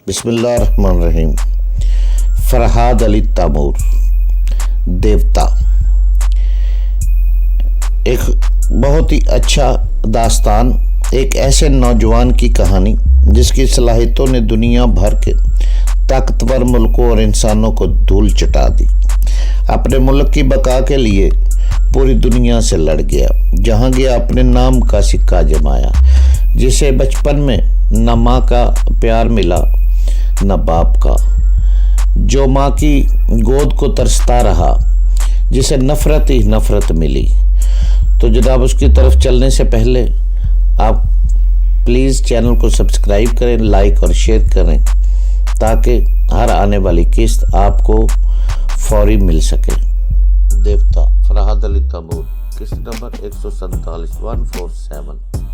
بسم اللہ الرحمن الرحیم۔ فرحاد علی تیمور، دیوتا، ایک بہت ہی اچھا داستان، ایک ایسے نوجوان کی کہانی جس کی صلاحیتوں نے دنیا بھر کے طاقتور ملکوں اور انسانوں کو دھول چٹا دی۔ اپنے ملک کی بقا کے لیے پوری دنیا سے لڑ گیا، جہاں گیا اپنے نام کا سکہ جمایا۔ جسے بچپن میں نہ ماں کا پیار ملا نہ باپ کا، جو ماں کی گود کو ترستا رہا، جسے نفرت ہی نفرت ملی۔ تو جناب اس کی طرف چلنے سے پہلے آپ پلیز چینل کو سبسکرائب کریں، لائک اور شیئر کریں تاکہ ہر آنے والی قسط آپ کو فوری مل سکے۔ دیوتا، فرحاد علی تیمور، قسط نمبر 147 147۔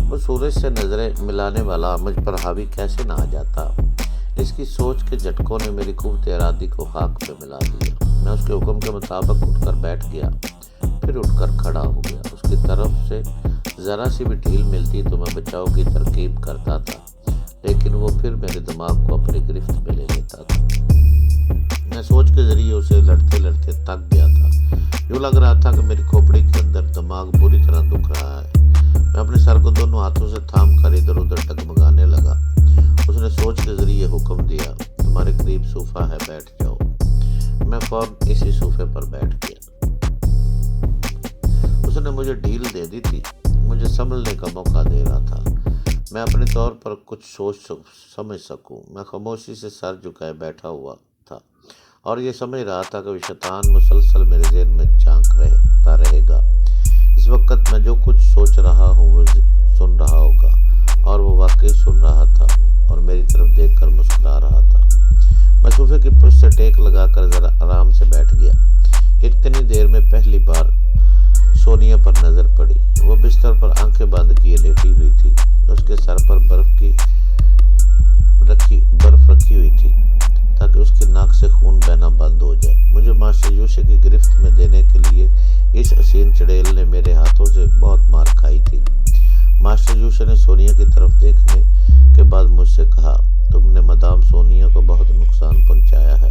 وہ سورج سے نظریں ملانے والا مجھ پر حاوی کیسے نہ آ جاتا۔ اس کی سوچ کے جھٹکوں نے میری قوت ارادی کو خاک پہ ملا دیا۔ میں اس کے حکم کے مطابق اٹھ کر بیٹھ گیا، پھر اٹھ کر کھڑا ہو گیا۔ اس کی طرف سے ذرا سی بھی ڈھیل ملتی تو میں بچاؤ کی ترکیب کرتا تھا، لیکن وہ پھر میرے دماغ کو اپنی گرفت میں لے لیتا تھا۔ میں سوچ کے ذریعے اسے لڑتے لڑتے تھک گیا تھا۔ یوں لگ رہا تھا کہ میری کھوپڑی کے اندر دماغ بری طرح دکھ رہا ہے۔ میں اپنے سر کو دونوں ہاتھوں سے تھام کر ادھر ادھر ڈگمگانے لگا۔ اس نے سوچ کے ذریعے حکم دیا، تمہارے قریب صوفہ ہے، بیٹھ جاؤ۔ میں فوراً اسی صوفے پر بیٹھ گیا۔ اس نے مجھے ڈھیل دے دی تھی، مجھے سنبھلنے کا موقع دے رہا تھا۔ میں اپنے طور پر کچھ سوچ سمجھ سکوں۔ میں خاموشی سے سر جھکائے بیٹھا ہوا تھا اور یہ سمجھ رہا تھا کہ شیطان مسلسل میرے ذہن میں جھانکتا رہے گا۔ اس وقت میں جو کچھ سوچ رہا ہوں وہ سن رہا ہوگا، اور وہ واقعی سن رہا تھا اور میری طرف دیکھ کر مسکرا رہا تھا۔ میں صوفے کی پشت سے ٹیک لگا کر ذرا آرام سے بیٹھ گیا۔ اتنی دیر میں پہلی بار سونیا پر نظر پڑی۔ وہ بستر پر آنکھیں بند کیے لیٹی ہوئی تھی۔ اس کے سر پر برف رکھی ہوئی تھی تاکہ اس کی ناک سے خون بہنا بند ہو جائے۔ مجھے ماسٹر یوشے کی گرفت میں دینے کے لیے اس حسین چڑیل نے میرے ہاتھوں سے بہت مار کھائی تھی۔ ماسٹر یوشے نے سونیا کی طرف دیکھنے کے بعد مجھ سے کہا، تم نے مدام سونیا کو بہت نقصان پہنچایا ہے۔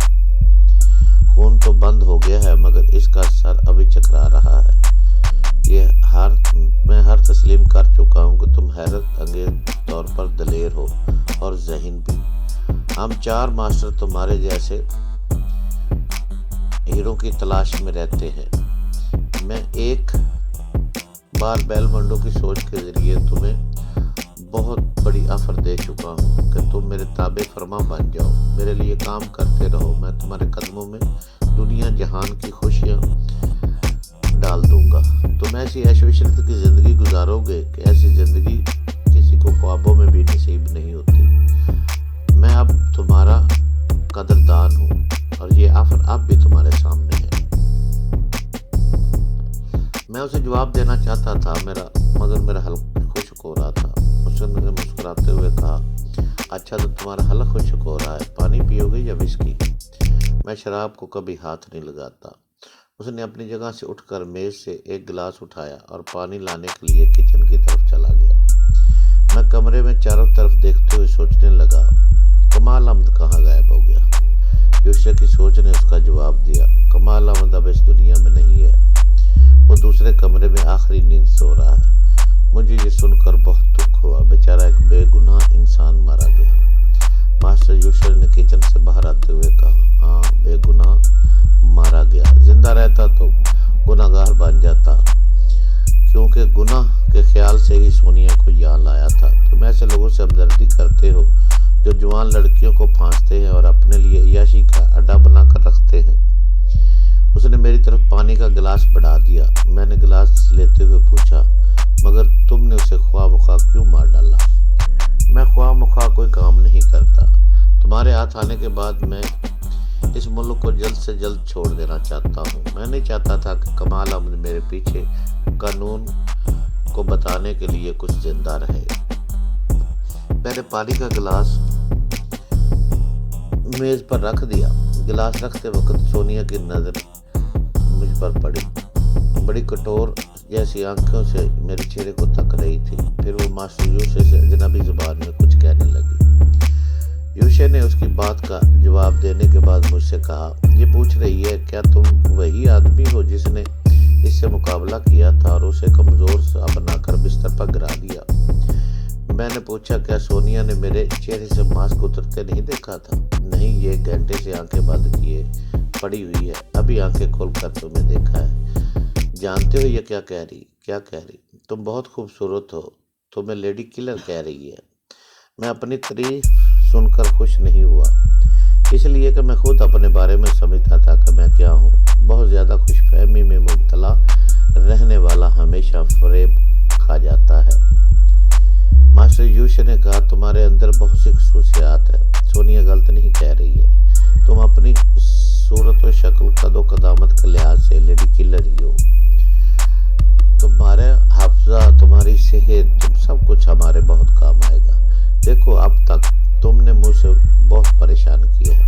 خون تو بند ہو گیا ہے مگر اس کا سر ابھی چکرا رہا ہے۔ میں ہر تسلیم کر چکا ہوں کہ تم حیرت انگیز طور پر دلیر ہو اور ذہین بھی۔ ہم 4 ماسٹر تمہارے جیسے ہیرو کی تلاش میں رہتے ہیں۔ میں ایک بار بیل منڈو کی سوچ کے ذریعے تمہیں بہت بڑی آفر دے چکا ہوں کہ تم میرے تابع فرما بن جاؤ، میرے لیے کام کرتے رہو۔ میں تمہارے قدموں میں دنیا جہان کی خوشیاں ڈال دوں گا۔ تم ایسی عیش و عشرت کی زندگی گزارو گے کہ ایسی زندگی کسی کو خوابوں میں بھی نصیب نہیں ہوتی۔ میں اب تمہارا قدردان ہوں اور یہ آفر اب بھی تمہارے سامنے ہے۔ میں اسے جواب دینا چاہتا تھا مگر میرا حلق خشک ہو رہا تھا۔ اس نے مجھے مسکراتے ہوئے کہا، اچھا تو تمہارا حلق خشک ہو رہا ہے، پانی پیو گے یا وسکی؟ میں شراب کو کبھی ہاتھ نہیں لگاتا۔ اس نے اپنی جگہ سے اٹھ کر میز سے ایک گلاس اٹھایا اور پانی لانے کے لیے کچن کی طرف چلا گیا۔ میں کمرے میں چاروں طرف دیکھتے ہوئے سوچنے لگا، کمال احمد کہاں غائب ہو گیا؟ یوشے کی سوچ نے اس کا جواب دیا، کمال احمد اب اس دنیا میں نہیں ہے، وہ دوسرے کمرے میں آخری نیند سو رہا ہے۔ مجھے یہ سن کر بہت دکھ ہوا، بیچارہ ایک بے گناہ انسان مارا گیا۔ ماسٹر یوشے نے کچن سے باہر آتے ہوئے کہا، ہاں بے گناہ مارا گیا، زندہ رہتا تو گناہ گار بن جاتا، کیونکہ گناہ کے خیال سے ہی سونیا کو یہاں لایا تھا۔ تم ایسے لوگوں سے ہمدردی کرتے ہو جو جوان لڑکیوں کو پھانستے ہیں اور اپنے لیے عیاشی کا اڈا بنا کر رکھتے ہیں۔ اس نے میری طرف پانی کا گلاس بڑھا دیا۔ میں نے گلاس لیتے ہوئے پوچھا، مگر تم نے اسے خواہ مخواہ کیوں مار ڈالا؟ میں خواہ مخواہ کوئی کام نہیں کرتا۔ تمہارے ہاتھ آنے کے بعد میں اس ملک کو جلد سے جلد چھوڑ دینا چاہتا ہوں۔ میں نہیں چاہتا تھا کہ کمال احمد میرے پیچھے قانون کو بتانے کے لیے کچھ زندہ رہے۔ میں نے پانی کا گلاس میز پر رکھ دیا۔ گلاس رکھتے وقت سونیا کی نظر مجھ پر پڑی، بڑی کٹور جیسی آنکھوں سے میرے چہرے کو تک رہی تھی۔ پھر وہ ماسٹر یوشے سے اجنبی زبان میں کچھ کہنے لگی۔ یوشے نے اس کی بات کا جواب دینے کے بعد مجھ سے کہا، یہ پوچھ رہی ہے کیا تم وہی آدمی ہو جس نے اس سے مقابلہ کیا تھا اور اسے کمزور سا بنا کر بستر پر گرا دیا؟ میں نے پوچھا، کیا سونیا نے میرے چہرے سے ماسک اترتے نہیں دیکھا تھا؟ نہیں، یہ گھنٹے سے آنکھیں بند کیے پڑی ہوئی ہے، ابھی آنکھیں کھول کر تمہیں دیکھا ہے۔ جانتے ہو یہ کیا کہہ رہی؟ تم بہت خوبصورت ہو، تمہیں لیڈی کلر کہہ رہی ہے۔ میں اپنی تعریف سن کر خوش نہیں ہوا، اس لیے کہ میں خود اپنے بارے میں سمجھتا تھا کہ میں کیا ہوں۔ بہت زیادہ خوش فہمی میں مبتلا رہنے والا ہمیشہ فریب کھا جاتا ہے۔ ماسٹر یوشے نے کہا، تمہارے اندر بہت سی خصوصیات ہیں، سونیا غلط نہیں کہہ رہی ہے، تم اپنی صورت و شکل، قد و قدامت کے لحاظ سے لیڈی کلر ہی ہو۔ تمہارے حافظہ، تمہاری صحت، تم سب کچھ ہمارے بہت کام آئے گا۔ دیکھو، اب تک تم نے مجھ سے بہت پریشان کیا ہے،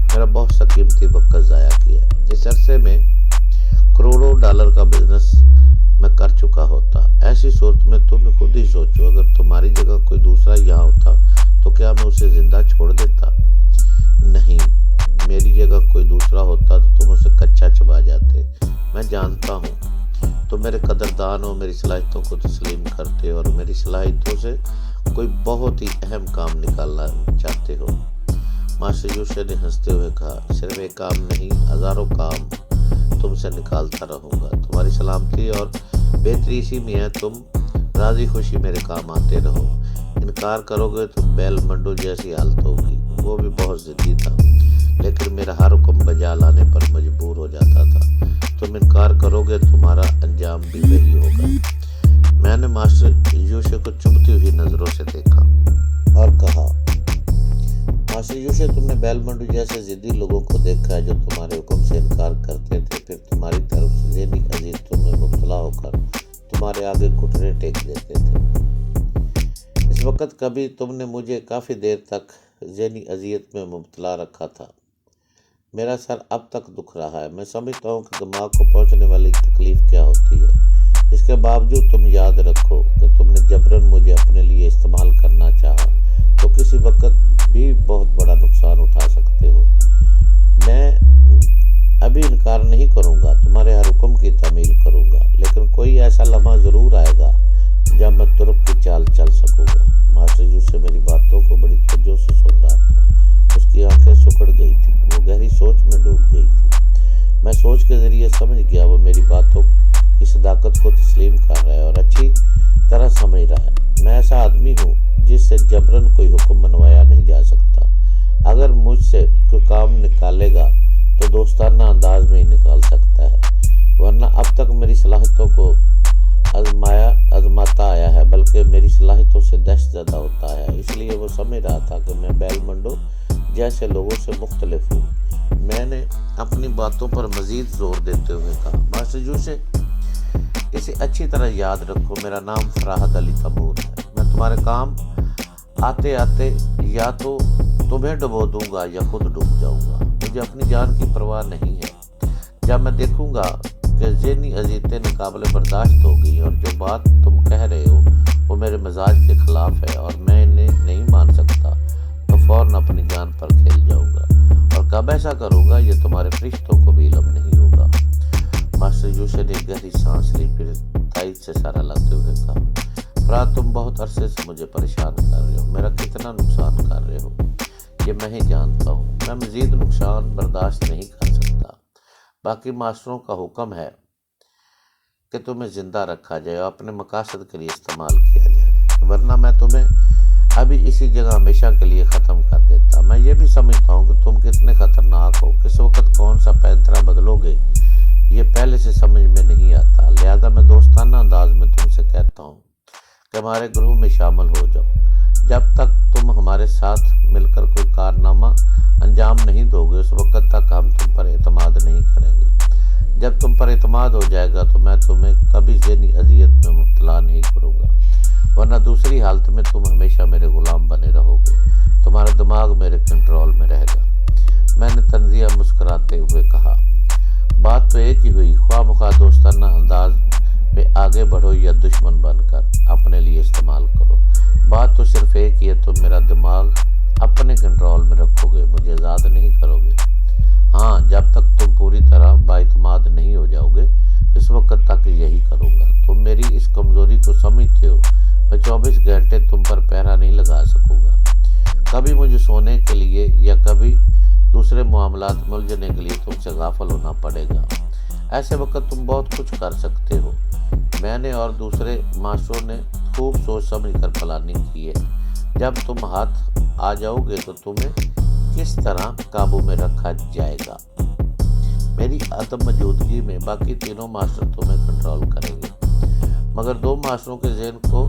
میرا بہت سا قیمتی وقت ضائع کیا ہے۔ اس عرصے میں کروڑوں ڈالر کا بزنس میں کر چکا ہوتا۔ ایسی صورت میں تم خود ہی سوچو، اگر تمہاری جگہ کوئی دوسرا یہاں ہوتا تو کیا میں اسے زندہ چھوڑ دیتا؟ نہیں، میری جگہ کوئی دوسرا ہوتا تو تم اسے کچا چبا جاتے۔ میں جانتا ہوں تم میرے قدردان ہو، میری صلاحیتوں کو تسلیم کرتے اور میری صلاحیتوں سے کوئی بہت ہی اہم کام نکالنا چاہتے ہو۔ ماسٹر یوشے نے ہنستے ہوئے کہا، صرف ایک کام نہیں، ہزاروں کام تم سے نکالتا رہوں گا۔ تمہاری سلامتی اور بہتری اسی میں ہے، تم راضی خوشی میرے کام آتے رہو۔ انکار کرو گے تو بیل منڈو جیسی حالت ہوگی۔ وہ بھی بہت ضدی تھا، لیکن میرا ہر حکم بجا لانے پر مجبور ہو جاتا تھا۔ تم انکار کرو گے، تمہارا انجام بھی وہی ہوگا۔ میں نے ماسٹر یوشے کو چبھتی ہوئی نظروں سے دیکھا اور کہا، ماسٹر یوشے، تم نے بیل منڈو جیسے ضدی لوگوں کو دیکھا ہے جو تمہارے حکم سے انکار کرتے تھے، پھر تمہاری طرف سے ذہنی اذیتوں میں مبتلا ہو کر تمہارے آگے گھٹنے ٹیک دیتے تھے۔ اس وقت کبھی تم نے مجھے کافی دیر تک ذہنی اذیت میں مبتلا رکھا تھا۔ میرا سر اب تک دکھ رہا ہے۔ میں سمجھتا ہوں کہ دماغ کو پہنچنے والی تکلیف کیا ہوتی ہے۔ اس کے باوجود تم یاد رکھو کہ تم نے جبراً مجھے اپنے لیے استعمال کرنا چاہا تو کسی وقت بھی بہت بڑا نقصان اٹھا سکتے ہو۔ میں ابھی انکار نہیں کروں گا، تمہارے ہر حکم کی تعمیل کروں گا، لیکن کوئی ایسا لمحہ ضرور آئے گا جب میں ترک کی چال چل سکوں گا۔ ماسٹر یوشے میری باتوں کو بڑی توجہ سے سن رہا تھا۔ اس کی آنکھیں سکڑ گئی تھی، وہ گہری سوچ میں ڈوب گئی تھی۔ میں سوچ کے ذریعے سمجھ گیا وہ میری باتوں کی صداقت کو تسلیم کر رہا ہے اور اچھی طرح سمجھ رہا ہے۔ میں ایسا آدمی ہوں جس سے جبراً کوئی حکم منوایا نہیں جا سکتا۔ اگر مجھ سے کوئی کام نکالے گا تو دوستانہ انداز میں ہی نکال سکتا ہے، ورنہ اب تک میری صلاحیتوں کو آزماتا آیا ہے، بلکہ میری صلاحیتوں سے دہشت زدہ ہوتا ہے۔ اس لیے وہ سمجھ رہا تھا کہ میں بیل منڈو جیسے لوگوں سے مختلف ہوں۔ میں نے اپنی باتوں پر مزید زور دیتے ہوئے کہا، ماسٹر یوشے، اسے اچھی طرح یاد رکھو، میرا نام فراحت علی تیمور ہے۔ میں تمہارے کام آتے آتے یا تو تمہیں ڈبو دوں گا یا خود ڈوب جاؤں گا۔ مجھے اپنی جان کی پرواہ نہیں ہے۔ جب میں دیکھوں گا کہ ذہنی اذیتیں ناقابل برداشت ہو گئی اور جو بات تم کہہ رہے ہو وہ میرے مزاج کے خلاف ہے اور میں انہیں نہیں مان سکتا، تو فوراً اپنی جان پر کھیل جاؤں گا، اور کب ایسا کروں گا یہ تمہارے فرشتوں کو بھی علم نہیں ہوگا۔ ماسٹر یوشے نے گہری سانس لی، پھر تائید سے سر ہلاتے ہوئے کہا، فرات، تم بہت عرصے سے مجھے پریشان کر رہے ہو، میرا کتنا نقصان کر رہے ہو یہ میں ہی جانتا ہوں۔ میں مزید نقصان برداشت نہیں کر سکتا۔ باقی ماسٹروں کا حکم ہے کہ تمہیں زندہ رکھا جائے اور اپنے مقاصد کے لیے استعمال کیا جائے، ورنہ میں تمہیں ابھی اسی جگہ ہمیشہ کے لیے ختم کر دیتا۔ میں یہ بھی سمجھتا ہوں کہ تم کتنے خطرناک ہو، کس وقت کون سا پینترا بدلو گے یہ پہلے سے سمجھ میں نہیں آتا، لہذا میں دوستانہ انداز میں تم سے کہتا ہوں کہ ہمارے گروہ میں شامل ہو جاؤ۔ جب تک تم ہمارے ساتھ مل کر کوئی کارنامہ انجام نہیں دو گے اس وقت تک ہم تم پر اعتماد نہیں کریں گے۔ جب تم پر اعتماد ہو جائے گا تو میں تمہیں کبھی ذہنی اذیت میں مبتلا نہیں کروں گا، ورنہ دوسری حالت میں تم ہمیشہ میرے غلام بنے رہو گے، تمہارا دماغ میرے کنٹرول میں رہے گا۔ میں نے تنزیہ مسکراتے ہوئے کہا، بات تو ایک ہی ہوئی، خواہ مخواہ دوستانہ انداز میں آگے بڑھو یا دشمن بن کر اپنے لیے استعمال کرو، بات تو صرف ایک ہی ہے، تم میرا دماغ اپنے کنٹرول میں رکھو۔ اعتماد نہیں کرو گے۔ ہاں، جب تک تم پوری طرح بااعتماد نہیں ہو جاؤ گے، اس وقت تک یہی کروں گا۔ تم میری اس کمزوری کو سمجھتے ہو، میں 24 گھنٹے تم پر پہرا نہیں لگا سکوں گا۔ کبھی مجھے سونے کے لیے یا کبھی دوسرے معاملات میں الجھنے کے لیے تم سے غافل ہونا پڑے گا۔ ایسے وقت تم بہت کچھ کر سکتے ہو۔ میں نے اور دوسرے ماسٹروں نے خوب سوچ سمجھ کر پلاننگ کی ہے۔ جب تم ہاتھ آ جاؤ گے تو تمہیں کس طرح قابو میں رکھا جائے گا۔ میری عدم موجودگی میں باقی تینوں ماسٹر تمہیں کنٹرول کریں گے، مگر 2 ماسٹروں کے ذہن کو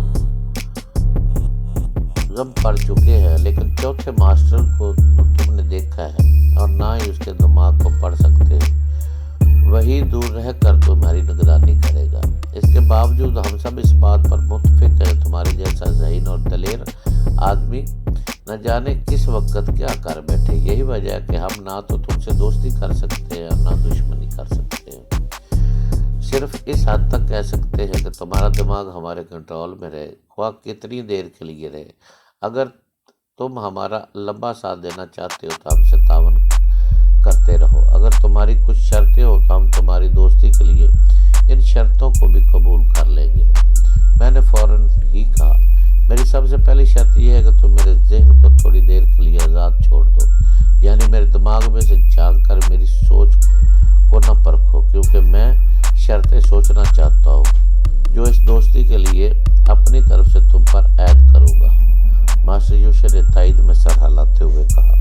غم پڑ چکے ہیں، لیکن چوتھے ماسٹر کو تو تم نے دیکھا ہے اور نہ ہی اس کے دماغ کو پڑھ سکتے ہو۔ وہی دور رہ کر تمہاری نگرانی کرے گا۔ اس کے باوجود ہم سب اس بات پر متفق ہیں، تمہارے جیسا ذہین اور دلیر آدمی نہ جانے کس وقت کیا کر بیٹھے۔ یہی وجہ ہے کہ ہم نہ تو تم سے دوستی کر سکتے ہیں اور نہ دشمنی کر سکتے ہیں۔ صرف اس حد تک کہہ سکتے ہیں کہ تمہارا دماغ ہمارے کنٹرول میں رہے، خواہ کتنی دیر کے لیے رہے۔ اگر تم ہمارا لمبا ساتھ دینا چاہتے ہو تو ہم سے تعاون کرتے رہو۔ اگر تمہاری کچھ شرطیں ہو تو ہم تمہاری دوستی کے لیے ان شرطوں کو بھی قبول کر لیں گے۔ میں نے فوراً ہی کہا، میری سب سے پہلی شرط یہ ہے کہ تم میرے ذہن کو تھوڑی دیر کے لیے آزاد چھوڑ دو، یعنی میرے دماغ میں سے جھانک کر میری سوچ کو نہ پرکھو، کیونکہ میں شرطیں سوچنا چاہتا ہوں جو اس دوستی کے لیے اپنی طرف سے تم پر عائد کروں گا۔ ماسٹر یوشی نے تائید میں سر ہلاتے ہوئے کہا۔